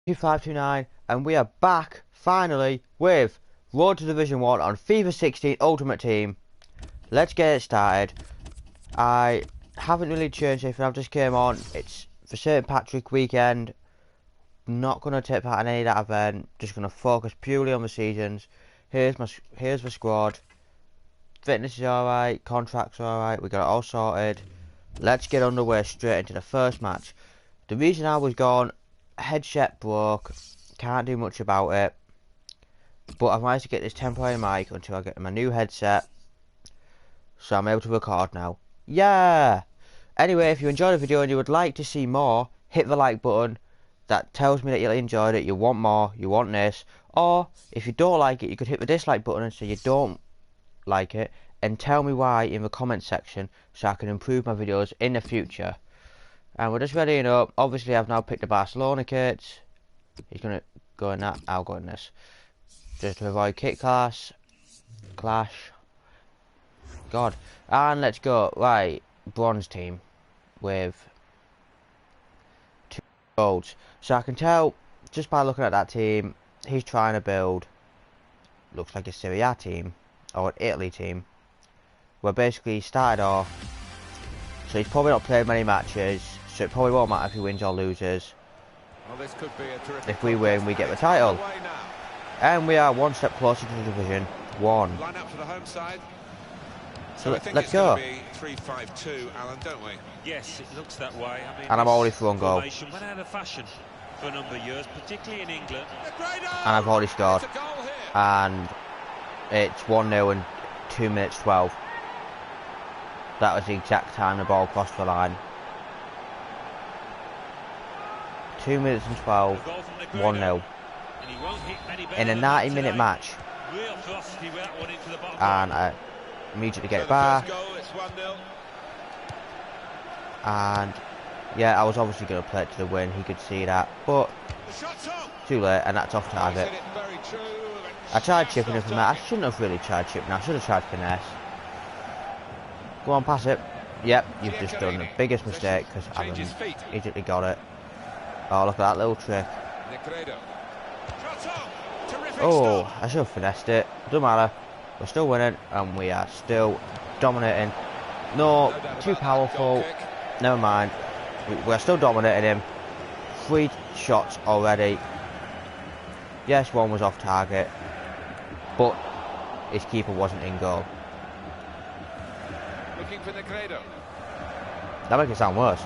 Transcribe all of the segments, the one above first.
2529, and we are back finally with Road to Division 1 on FIFA 16 Ultimate Team. Let's get it started. I haven't really changed anything. I've just came on. It's for St. Patrick weekend. Not going to take part in any of that event. Just going to focus purely on the seasons. Here's the squad. Fitness is alright. Contracts are alright. We got it all sorted. Let's get underway straight into the first match. The reason I was gone, headset broke, can't do much about it, but I've managed to get this temporary mic until I get my new headset, so I'm able to record now. Yeah! Anyway, if you enjoyed the video and you would like to see more, hit the like button. That tells me that you enjoyed it, you want more, you want this. Or, if you don't like it, you could hit the dislike button and say you don't like it, and tell me why in the comment section, so I can improve my videos in the future. And we're just readying up. Obviously, I've now picked the Barcelona kits. He's going to go in that. I'll go in this. Just to avoid kit clash. God. And let's go. Right. Bronze team. With 2 golds. So I can tell, just by looking at that team, he's trying to build, looks like a Serie A team. Or an Italy team. Where basically he started off. So he's probably not played many matches. So it probably won't matter if he wins or loses. Well, this could be a terrific if we win, we get the title. And we are one step closer to Division 1. Line up for the home side. So I think let's it's go. Be 3-5-2, Alan, don't we? Yes, it looks that way. I mean, and I'm already through on goal. Went out of fashion for a number of years, particularly in England. And I've already scored. And it's 1-0 in 2 minutes 12. That was the exact time the ball crossed the line. 2 minutes and 12, 1-0. In a 90-minute match. And I immediately get it back. And yeah, I was obviously going to play it to the win. He could see that. But too late, and that's off target. I tried chipping it from that. I shouldn't have really tried chipping. I should have tried finesse. Go on, pass it. Yep, you've just done the biggest mistake because I immediately got it. Oh, look at that little trick. Oh, I should have finessed it. Doesn't matter. We're still winning and we are still dominating. No, too powerful. Never mind. We're still dominating him. 3 shots already. Yes, 1 was off target. But his keeper wasn't in goal. Looking for Negredo. That makes it sound worse.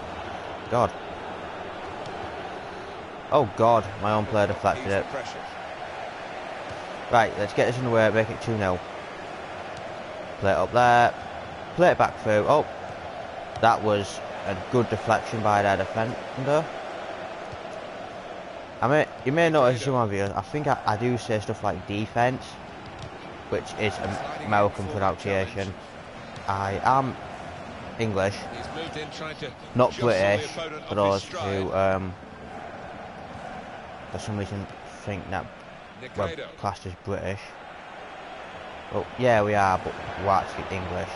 God. Oh God, my own player deflected it. Right, let's get this in the way, make it 2-0. Play it up there. Play it back through. Oh, that was a good deflection by their defender. I mean, you may notice some of you, I think I do say stuff like defense, which is American pronunciation. I am English, not British, for those who for some reason think that we're classed as British. Well, yeah, we are, but we're actually English.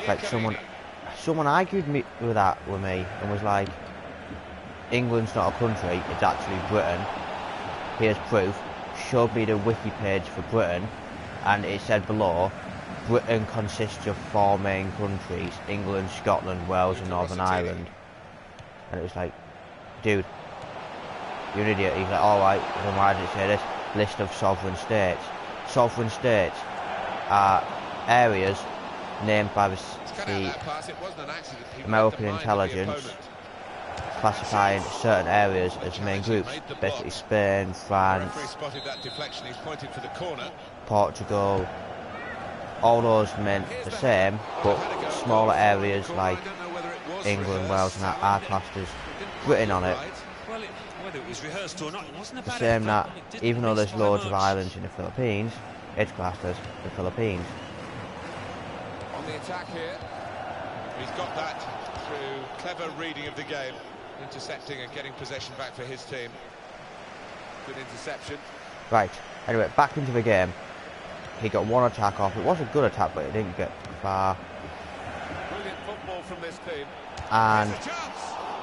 Like someone argued with that with me and was like, England's not a country, it's actually Britain. Here's proof. Showed me the wiki page for Britain, and it said below, Britain consists of 4 main countries: England, Scotland, Wales and Northern Ireland. And it was like, dude, you're an idiot. He's like, alright, then why did it say this? List of sovereign states. Sovereign states are areas named by the American intelligence, classifying certain areas as main groups. Basically Spain, France, Portugal. All those meant the same, but smaller areas like England, Wales and that are classed as Britain on it. The same that even though there's loads of islands in the Philippines, it's classed as the Philippines. On the attack here, he's got that through clever reading of the game, intercepting and getting possession back for his team. Good interception. Right, anyway, back into the game. He got 1 attack off. It was a good attack, but it didn't get far. Brilliant football from this team. And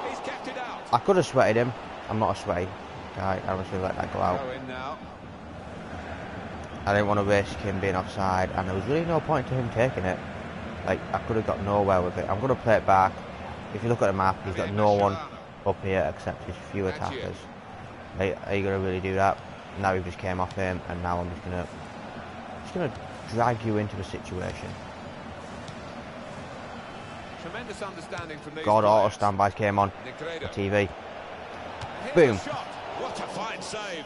He's kept it out. I could have sweated him, I'm not a sweaty guy. I was going to let that go out. Go in now. I didn't want to risk him being offside, and there was really no point to him taking it. Like, I could have got nowhere with it. I'm going to play it back. If you look at the map, he's got no one up here except his few attackers. Like, are you going to really do that? Now he just came off him, and now I'm just going to drag you into the situation. Tremendous understanding from these God, players. auto standbys came on Negredo. the TV. Here's Boom. the shot. What a fine save.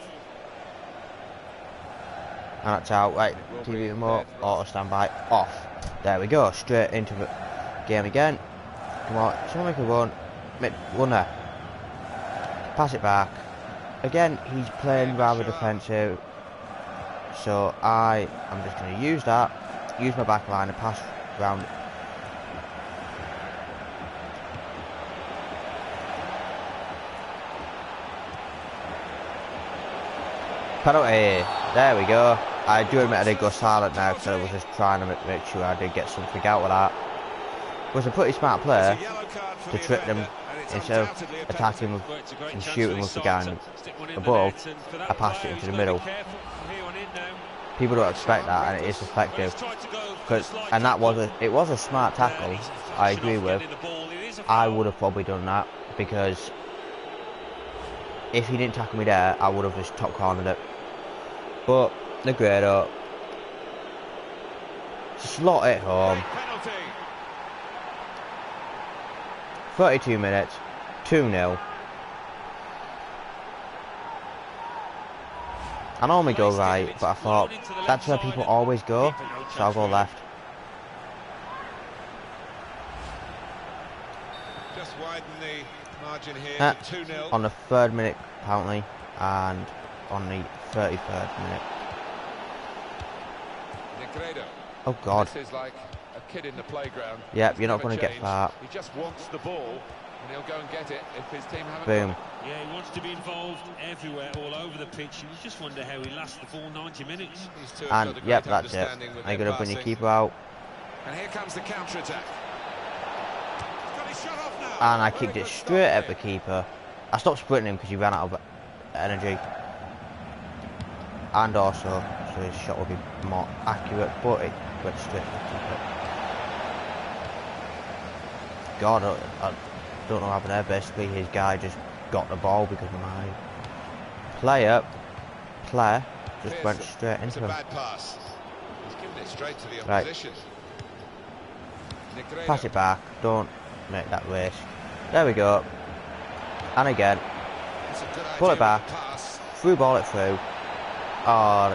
And that's out. Right, TV remote, auto standby off. There we go, straight into the game again. Come on, someone make a run. Run there. Pass it back. Again, he's playing rather defensive. So I am just going to use that. Use my back line and pass round. Penalty. There we go. I do admit I did go silent now because I was just trying to make sure I did get something out of that. It was a pretty smart player to trick them instead of attacking and shooting with the guy above. I passed it into the middle. People don't expect that, and it is effective. And it was a smart tackle. I agree with. I would have probably done that because if he didn't tackle me there, I would have just top cornered it. But Negredo slot it home. 32 minutes, 2-0. I normally go right, but I thought that's where people always go, so I'll go left. Just widen the margin here to 2-0. On the 3rd minute apparently, and on the 33rd minute. Negredo. Oh God. This is like a kid in the playground. Yep, you're not going to get far. He just wants the ball, and he'll go and get it if his team haven't. Boom. Yeah, he wants to be involved everywhere, all over the pitch. You just wonder how he lasts the full 90 minutes. And yep, that's it. I'm going to bring your keeper out. And here comes the counter-attack. And I kicked it straight at the keeper. I stopped sprinting him because he ran out of energy. And also, so his shot will be more accurate, but it went straight to the keeper. God, I don't know what happened there. Basically, his guy just got the ball because my player just went straight into him. Bad pass. He's given it straight to the opposition. Right. Pass it back. Don't make that race. There we go. And again. Pull it back. Through ball it through. Oh,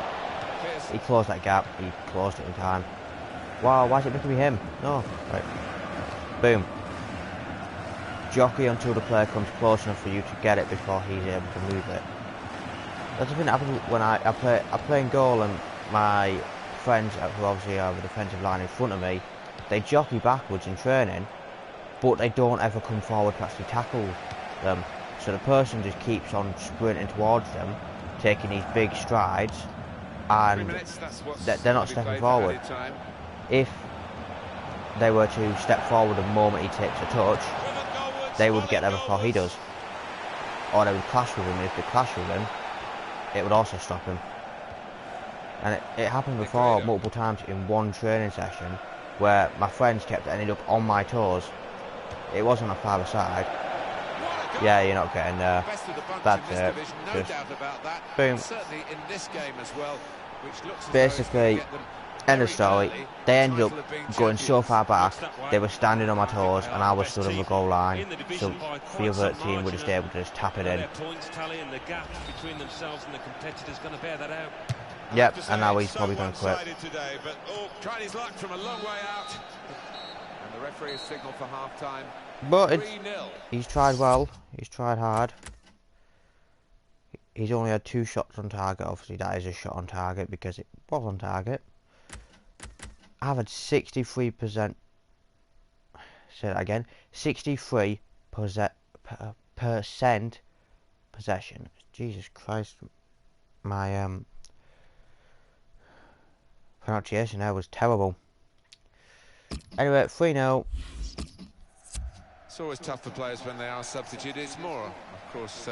he closed that gap. He closed it in time. Wow, why is it making me him? No. Right. Boom. Jockey until the player comes close enough for you to get it before he's able to move it. That's the thing that happens when I play in goal, and my friends who obviously have the defensive line in front of me, they jockey backwards in training, but they don't ever come forward to actually tackle them. So the person just keeps on sprinting towards them, taking these big strides, and they're not stepping forward. If they were to step forward the moment he takes a touch, they would get there before he does. Or they would clash with him, and if they clash with him, it would also stop him. And it happened before multiple times in one training session where my friends kept ending up on my toes. It wasn't a farther side. Yeah, you're not getting there. That's it. Just boom. Basically, end of story. They ended up going so far back, they were standing on my toes, and I was stood on the goal line. So the other team were just able to just tap it in. Yep, and now he's probably going to quit. But he's tried well. He's tried hard. He's only had 2 shots on target. Obviously, that is a shot on target because it was on target. I've had 63%. Say that again. 63% possession. Jesus Christ, my pronunciation there was terrible. Anyway, 3-0. It's always tough for players when they are substituted. It's more, of course,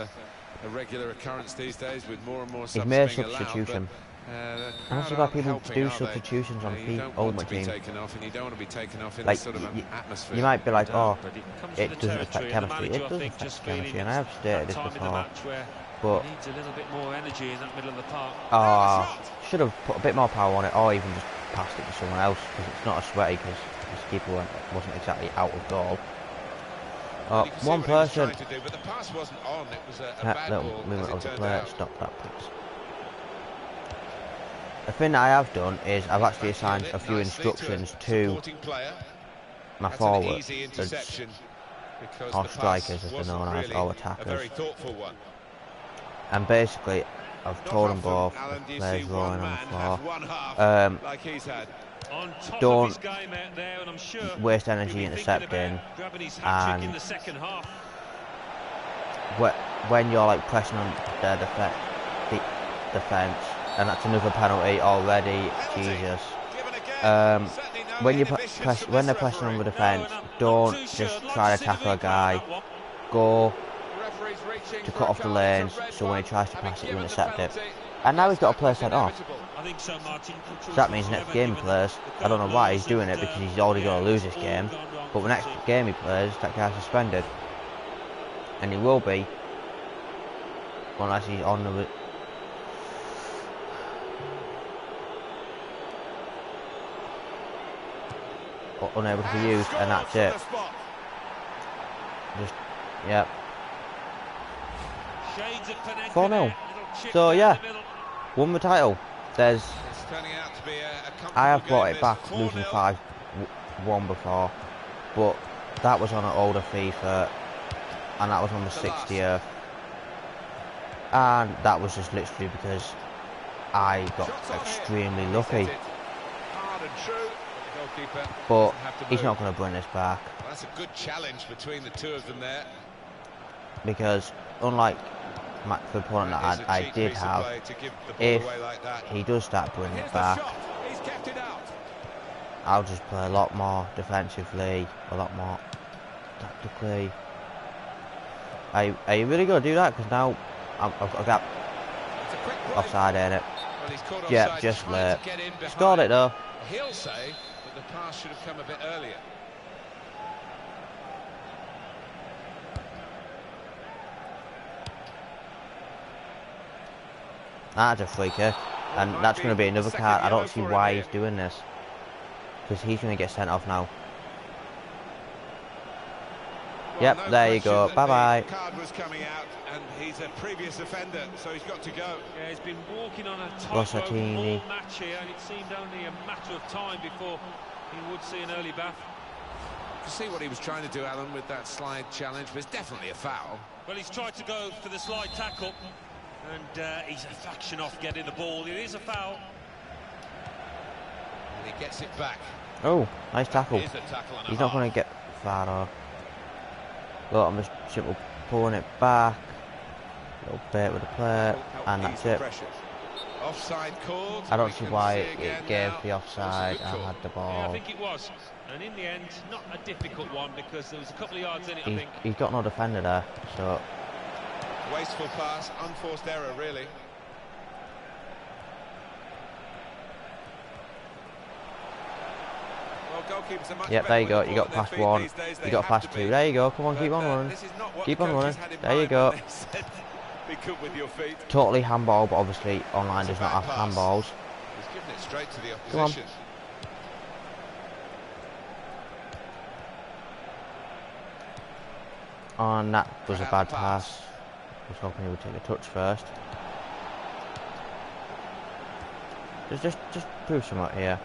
a regular occurrence these days with more and more He's subs made a being allowed. substitution. I'm not sure why people do substitutions on FIFA Ultimate Team. Taken off, and you don't want to be taken off in Like, this sort of atmosphere. You might be like, oh, But it comes it with the doesn't affect territory, and the chemistry. manager, It I does think, affect just chemistry, feeling and I have it's stated that this time in the before. match where But he needs a little bit more energy in that middle of the park. should have put a bit more power on it, or even just passed it to someone else, because it's not as sweaty, because this keeper wasn't exactly out of goal. One person. But the pass wasn't on. It was a That bad little ball, movement as of it the turned player, out. stop that please. The thing that I have done is I've actually assigned a few instructions to my forwards or strikers as they're known as, or attackers. And basically I've told them both, the players rolling on the floor, don't waste energy intercepting, and when you're like pressing on their defence, and that's another penalty already, Jesus. When they're pressing on the defence, don't just try to tackle a guy, go to cut off the lanes, so when he tries to pass it, you intercept it. And now he's got a player sent off. So that means next game he plays, I don't know why he's doing it, because he's already going to lose this game, but the next game he plays, that guy's suspended. And he will be, unless he's on the... unable to be used, and that's it. Just, yeah. 4-0. So yeah, won the title. I have brought it back, losing 5-1 before, but that was on an older FIFA, and that was on the 60th, and that was just literally because I got extremely lucky. But he's not going to bring this back. Well, that's a good challenge between the two of them there. Because unlike the opponent that I did have, if he does start bringing it back, I'll just play a lot more defensively, a lot more tactically. Are you really going to do that? Because now I've got a gap offside in it. Yeah, just late. Scored it though. He'll say that the pass should have come a bit earlier. That's a free kick, and that's going to be another card. I don't see why he's doing this, because he's going to get sent off now. Yep, there you go. Bye bye. Card was coming out, and he's a previous offender, so he's got to go. Yeah, he's been walking on a tightrope all match here, and it seemed only a matter of time before he would see an early bath. To see what he was trying to do, Alan, with that slide challenge, but it's definitely a foul. Well, he's tried to go for the slide tackle, and he's a fraction off getting the ball. It is a foul. And he gets it back. Oh, nice tackle. He's not going to get far off. Look, I'm just simple pulling it back, a little bit with the player, and that's it. Offside called. I don't see why it gave the offside. I had the ball. Yeah, I think it was, and in the end, not a difficult one because there was a couple of yards in it. I think he's got no defender there, so wasteful pass, unforced error, really. Yep, there you go. You got past one. You got past two. There you go. Come on, keep on running. Keep on running. There you go. Totally handball, but obviously online does not have handballs. He's given it straight to the Come on. opposition. And that was a bad pass. I was hoping he would take a touch first. Just prove something here.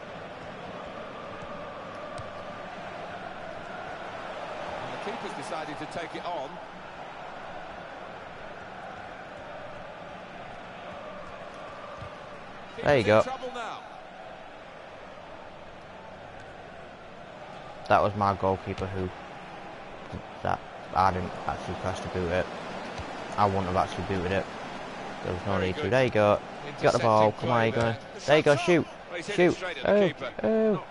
Keeper's decided to take it on. There you go. That was my goalkeeper who that I didn't actually press to boot it. I wouldn't have actually booted it. There was no need to. There you go. Got the ball. Come on, you going? There you go. Shoot. Shoot. Oh.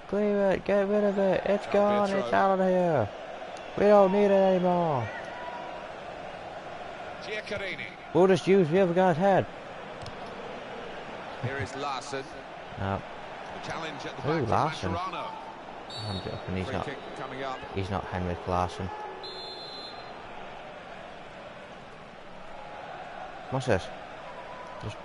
Clear it. Get rid of it. It's gone. It's out of here. We don't need it anymore. We'll just use the other guy's head. Here is Larson. No. The challenge at the Ooh, back Larson. from Mascherano. Hands it up and he's Free not. kick coming up. He's not Henrik Larsson. What's this? Just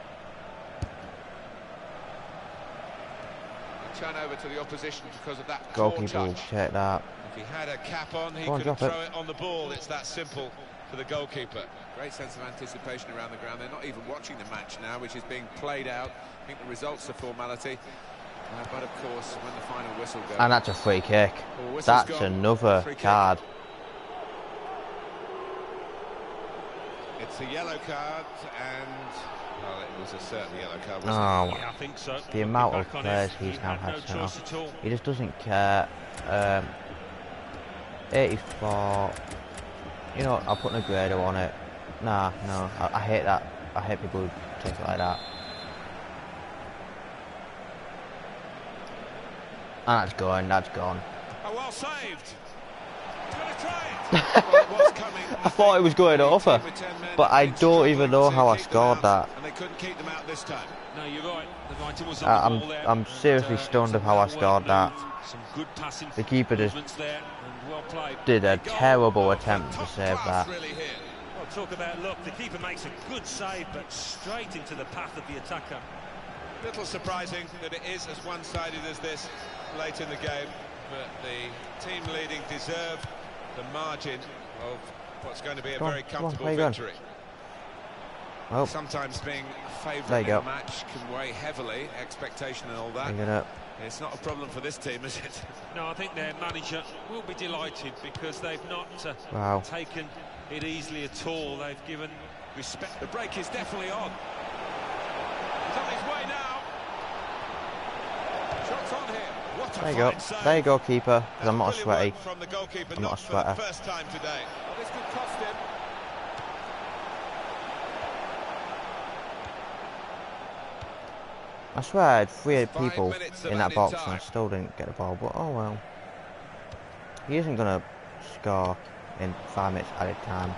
A turnover to the opposition because of that goalkeeper will touch. take that. If he had a cap on, he Go on, could drop throw it. it on the ball. It's that simple for the goalkeeper. Great sense of anticipation around the ground. They're not even watching the match now, which is being played out. I think the result's a formality. But of course, when the final whistle goes... And that's a free kick. Well, whistle's That's gone. another Free kick. card. It's a yellow card, and well, it was a certain yellow card, wasn't Oh, Yeah, I think so. the amount of Back on players it, he's he now had had no sent choice off. at all. He just doesn't care. 84. You know, I'll put a grader on it. Nah, no, I hate that. I hate people who take it like that. And that's gone, that's gone. Oh, well saved. He's going to try it. Well, it was coming. I thought it was going over, Team with 10 men but have I been don't even know struggling how I to keep them scored out, that. and they couldn't keep them out this time. No, you're right. The writing was on the ball there. I'm seriously And, stunned it of was how I a scored that. well-moved, some good passing The keeper just movements there, and well played. did a Goal. terrible attempt to Top save class, that. really, here. Well, talk about luck. The keeper makes a good save, but straight into the path of the attacker. Little surprising that it is as one-sided as this late in the game, but the team leading deserve the margin of what's going to be a Come on, very come on, comfortable where you going? victory. Oh, Sometimes being a There favourite you in go. a match can weigh heavily, expectation and all that. I'm gonna. It's not a problem for this team, is it? No, I think their manager will be delighted because they've not Wow. taken it easily at all. They've given respect. The break is definitely on. He's on his way now. Shots on here. What a There you go. fine save. There you go, keeper. Because I'm not a Brilliant sweaty. work from the goalkeeper, I'm not a for the sweater. first time today. Well, this could cost him. I swear I had 3 5 people minutes of in that added box time. and I still didn't get the ball, but oh well. He isn't going to score in 5 minutes added time.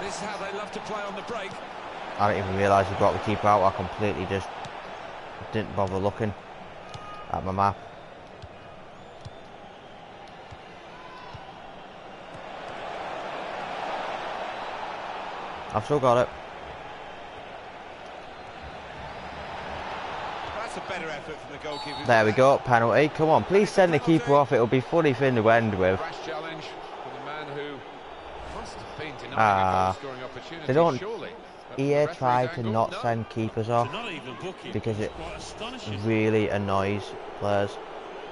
This is how they love to play on the break. I didn't even realise he brought the keeper out. I completely just didn't bother looking at my map. I've still got it. That's a better effort from the goalkeeper. There we go, penalty. Come on, please send the keeper off. It'll be funny thing to end with. Rash challenge for the man who must have been denied Ah, a goal-scoring opportunity. they don't- Surely. But EA from the tried referee's to angle, not no. send keepers To off not even book it because is it quite astonishing. really annoys players.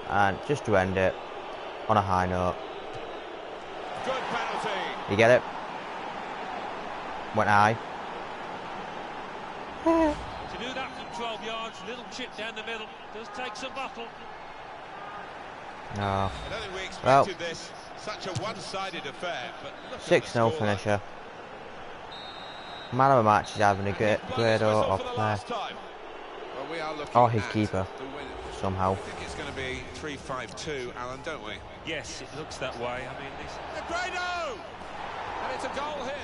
And just to end it on a high note, Good penalty. you get it? Went high. To do that from 12 yards, little chip down the middle, does take some battle. No. I don't think we expected Well, this. Such a one-sided affair. But look at the 6-0 scoreline. finisher. Man of the match is having a great grado of play. Well, we are looking Or his at keeper, the win. somehow. I think it's going to be 3-5-2, Alan, don't we? Yes, it looks that way. I mean, this Grado! And it's a goal here.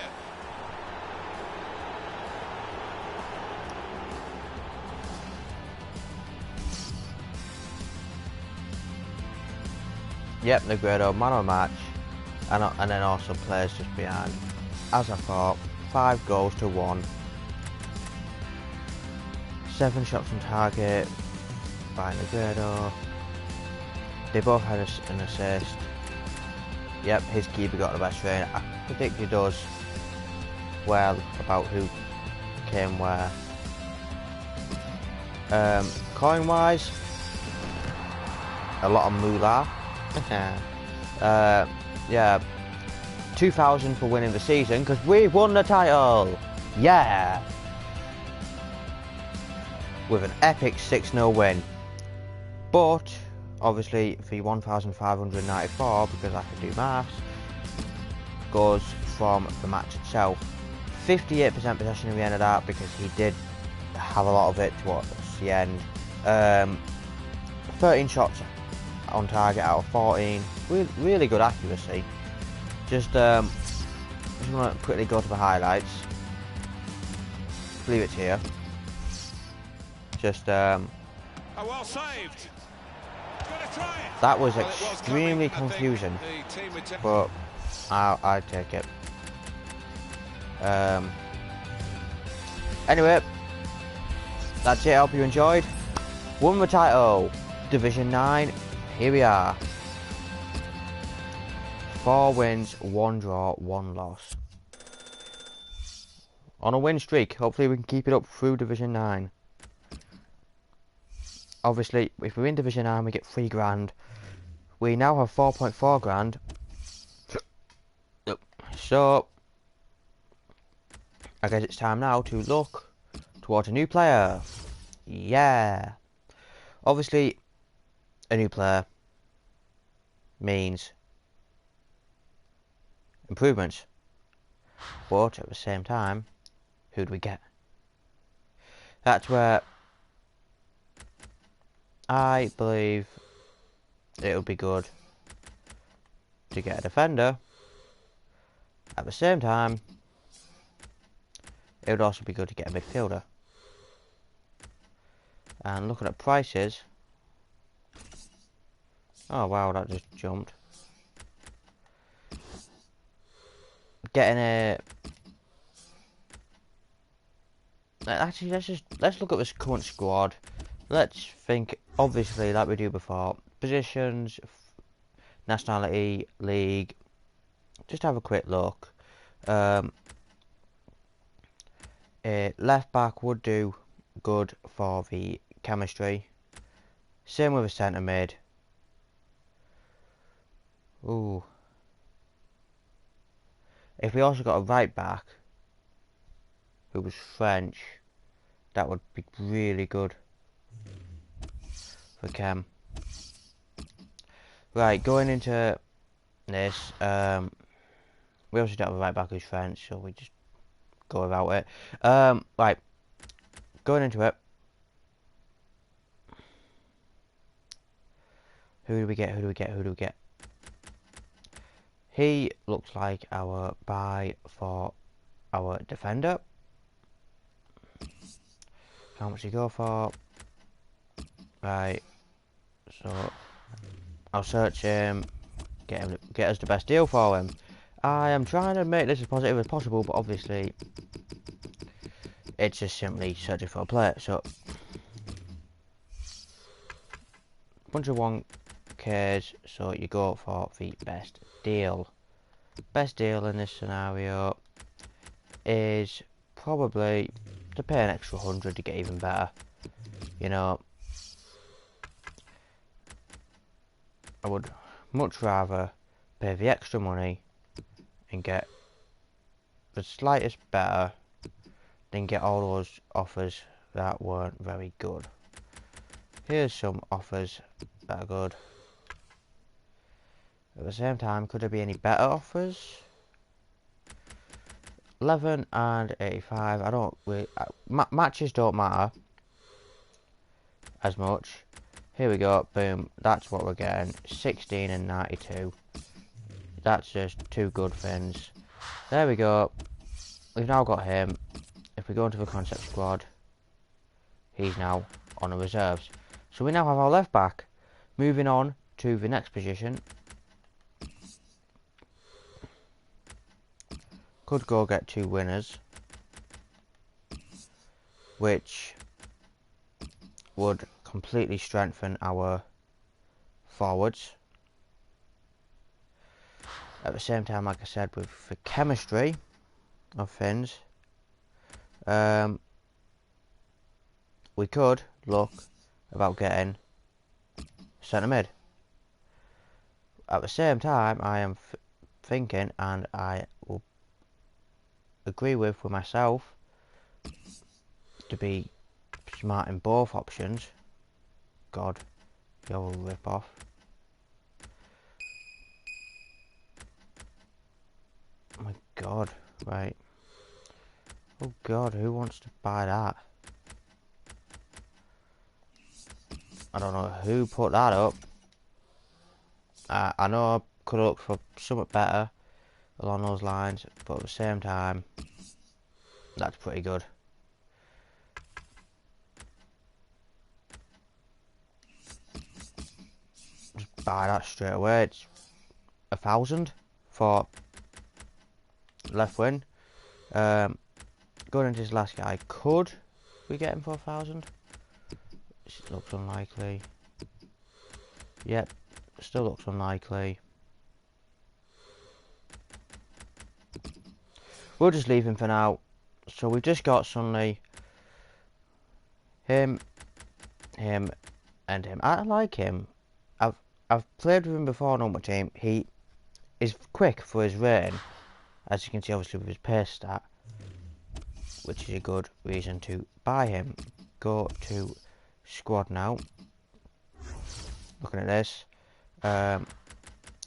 Yep, Negredo, man of the match. And then also players just behind. As I thought, 5 goals to 1. 7 shots on target by Negredo. They both had an assist. Yep, his keeper got the best rating. I predict he does well about who came where. Coin wise, a lot of moolah. Yeah, 2,000 for winning the season because we won the title. Yeah, with an epic 6-0 win. But obviously, the 1,594, because I can do maths, goes from the match itself. 58% possession in the end of that because he did have a lot of it towards the end. 13 shots on target out of 14. Really good accuracy. just want to quickly go to the highlights. Leave it here. Just Oh, well saved. Gonna try it. That was Well, extremely confusing, but I'll take it. Anyway, that's it. I hope you enjoyed. Won the title, Division 9. Here we are. 4 wins, 1 draw, 1 loss. On a win streak. Hopefully we can keep it up through Division 9. Obviously, if we're in Division 9, we get 3 grand. We now have 4.4 grand. So, I guess it's time now to look towards a new player. Yeah. Obviously, a new player means improvements. But at the same time, who do we get? That's where I believe it would be good to get a defender. At the same time, it would also be good to get a midfielder. And looking at prices, oh wow, that just jumped. Getting a actually, let's look at this current squad. Let's think, obviously, like we do before, positions, nationality, league. Just have a quick look. A left back would do good for the chemistry. Same with a centre mid. Ooh. If we also got a right back who was French, that would be really good for chem. Right, going into this, we obviously don't have a right back who's French, so we just go without it. Right, going into it. Who do we get? Who do we get? Who do we get? He looks like our buy for our defender. How much do you go for? Right, so I'll search him, get us the best deal for him. I am trying to make this as positive as possible, but obviously it's just simply searching for a player. So bunch of 1Ks, so you go for the best deal. Best deal in this scenario is probably to pay an extra 100 to get even better. You know, I would much rather pay the extra money and get the slightest better than get all those offers that weren't very good. Here's some offers that are good. At the same time, could there be any better offers? 11 and 85. I don't really, matches don't matter as much. Here we go, boom, that's what we're getting. 16 and 92. That's just 2 good things. There we go. We've now got him. If we go into the concept squad, he's now on the reserves. So we now have our left back. Moving on to the next position. Could go get 2 winners, which would completely strengthen our forwards. At the same time, like I said, with the chemistry of things, we could look about getting centre mid. At the same time, I am thinking, and I will agree with myself, to be smart in both options. God, you're a rip off. Oh my God, right. Oh God, who wants to buy that? I don't know who put that up. I know I could look for something better. along those lines, but at the same time, that's pretty good. Just buy that straight away. It's 1,000 for left wing. Going into his last guy, could we get him for 1,000? It looks unlikely. Yep, still looks unlikely. We'll just leave him for now. So we've just got suddenly him, and him. I like him. I've played with him before on my team. He is quick for his rating, as you can see obviously with his pace stat, which is a good reason to buy him. Go to squad now. Looking at this, I'm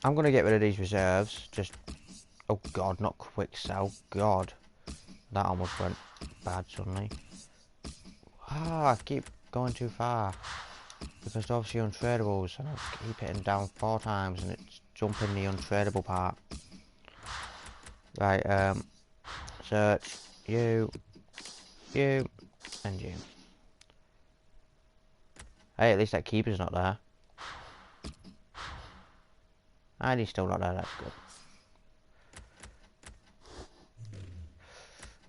gonna get rid of these reserves. Just, oh god, not quick sell. God, that almost went bad suddenly. I keep going too far because obviously untradables, and I keep hitting down 4 times and it's jumping the untradable part. Right, search you, and you. Hey, at least that keeper's not there. And he's still not there, that's good.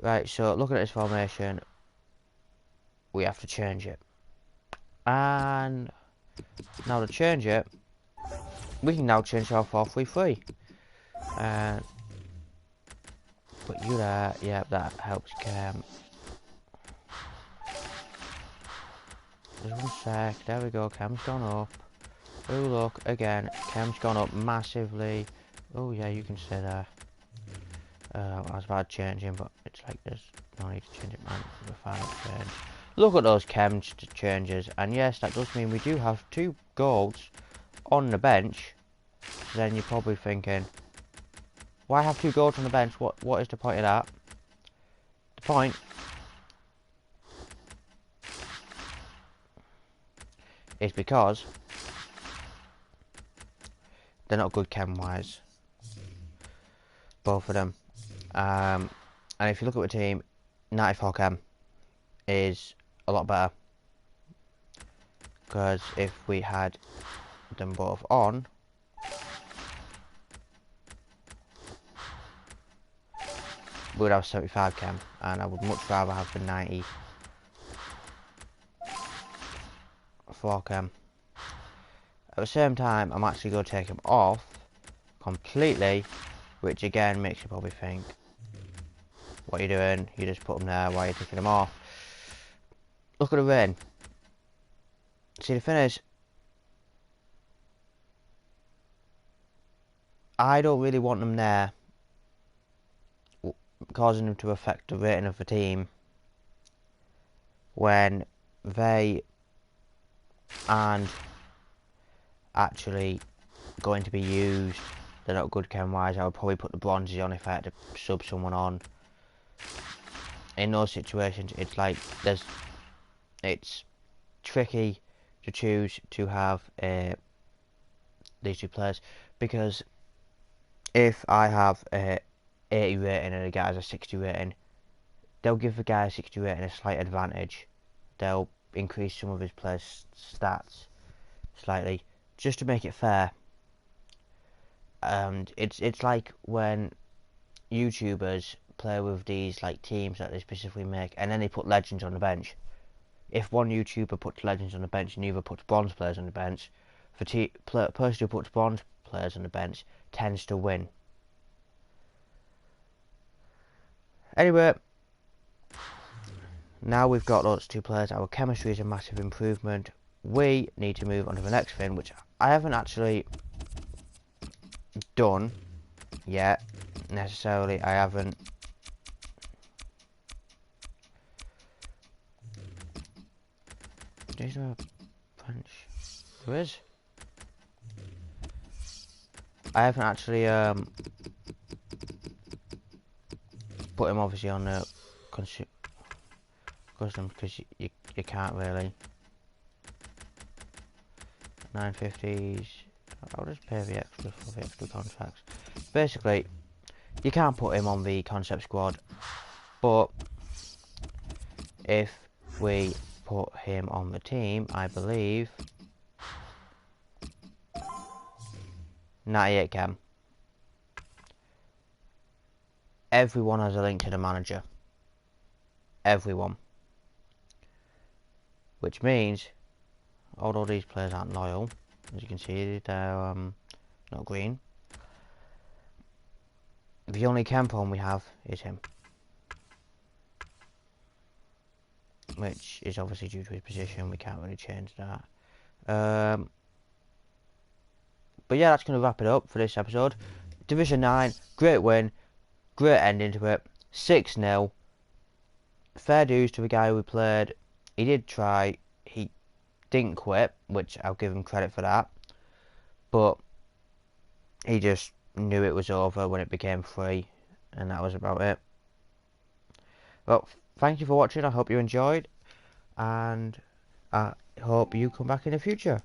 Right, so looking at this formation, we have to change it. And now to change it, we can now change our 4-3-3. Put you there, yeah, that helps Cam. Just one sec, there we go, Cam's gone up. Oh look, again, Cam's gone up massively. Oh yeah, you can stay there. I was about to change him, but it's like there's no need to change it, man. The final change. Look at those Chem changes, and yes, that does mean we do have 2 golds on the bench. So then you're probably thinking, why have 2 golds on the bench? What is the point of that? The point is because they're not good chem wise, both of them. And if you look at the team, 94 chem is a lot better, because if we had them both on, we would have 75 chem, and I would much rather have the 94 chem. At the same time, I'm actually going to take him off completely, which again makes you probably think, what are you doing? You just put them there, why are you taking them off? Look at the rain. See, the thing is, I don't really want them there, causing them to affect the rating of the team when they aren't actually going to be used. They're not good chem wise. I would probably put the bronzes on if I had to sub someone on. In those situations, it's like it's tricky to choose to have these 2 players, because if I have a 80 rating and a guy has a 60 rating, they'll give the guy a 60 rating a slight advantage. They'll increase some of his players' stats slightly, just to make it fair. And it's like when YouTubers play with these like teams that they specifically make, and then they put legends on the bench. If one YouTuber puts legends on the bench and the other puts bronze players on the bench, the person who puts bronze players on the bench tends to win. Anyway, now we've got those 2 players, our chemistry is a massive improvement. We need to move on to the next thing, which I haven't actually done yet necessarily. I haven't there's no punch. There is. I haven't actually put him obviously on the custom, because you can't really. 950s. I'll just pay the extra for the extra contracts. Basically, You can't put him on the concept squad, but if we put him on the team, I believe 98 chem. Everyone has a link to the manager. Everyone. Which means, although these players aren't loyal, as you can see, they're not green. The only chem phone we have is him. Which is obviously due to his position, we can't really change that. But yeah, that's going to wrap it up for this episode. Division 9, great win, great ending to it, 6-0. Fair dues to the guy who played. He did try, he didn't quit, which I'll give him credit for that. But he just knew it was over when it became free, and that was about it. Well, thank you for watching, I hope you enjoyed, and I hope you come back in the future.